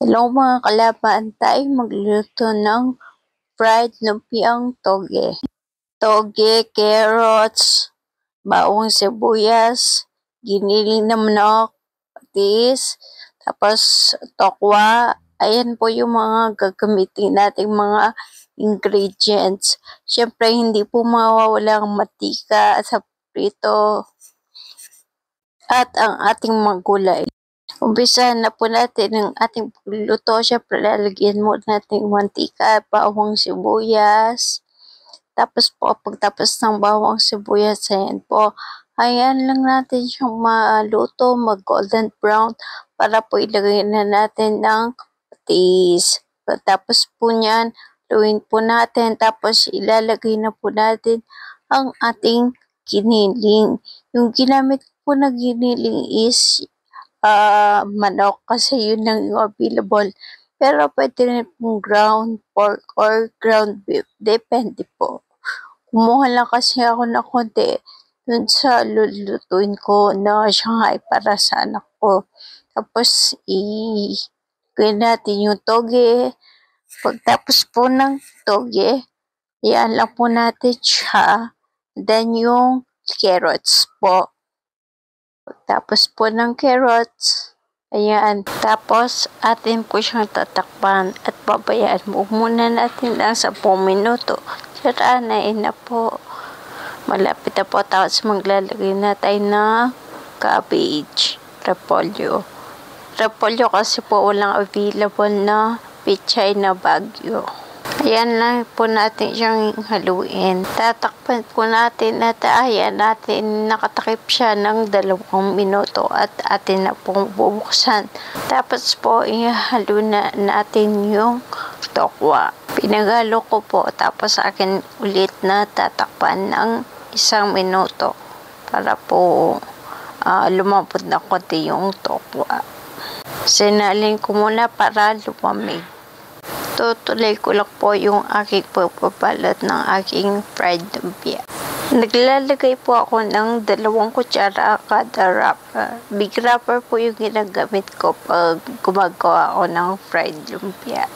Hello mga kalaban, tayo magluluto ng fried lumpiang toge. Toge, carrots, bawang sibuyas, giniling na manok, patis, tapos tokwa. Ayan po yung mga gagamitin nating mga ingredients. Siyempre, hindi po mawawala ang matika sa prito at ang ating mga gulay. Umpisahan na po natin ang ating pagluluto. Siyempre, lalagyan mo natin mantika, bawang sibuyas. Tapos po, pagtapos ng bawang sibuyas, ayan po, ayan lang natin siyang maluto, mag-golden brown, para po ilagay na natin ng patis. Pagtapos po niyan, luin po natin, tapos ilalagay na po natin ang ating giniling. Yung ginamit po na giniling is manok kasi yun lang yung available. Pero pwede rin pong ground pork or ground beef. Depende po. Kumuha lang kasi ako ng konti dun sa lulutuin ko na Shanghai para sa anak ko. Tapos gawin natin yung toge. Pagtapos po ng toge, yan lang po natin siya. Then yung carrots po. Pagtapos po ng carrots, ayan. Tapos, atin po siyang tatakpan at babayaan mo muna natin lang 10 minuto. Tara, nain na po. Malapit na po. Tapos, maglalagay na tayo ng cabbage, repolyo. Repolyo kasi po walang available na pichay na Baguio. Ayan lang po natin siyang haluin. Tatakpan po natin at ayan natin nakatakip siya ng 2 minuto at atin na pong bubuksan. Tapos po ihalo na natin yung tokwa. Pinagalo ko po tapos akin ulit na tatakpan ng 1 minuto para po lumambot na konti yung tokwa. Sinalin ko muna para lumamig. Tutuloy ko lang po yung aking pagpapalat ng aking fried lumpia. Naglalagay po ako ng 2 kutsara kada wrapper. Big wrapper po yung ginagamit ko pag gumagawa ako ng fried lumpia.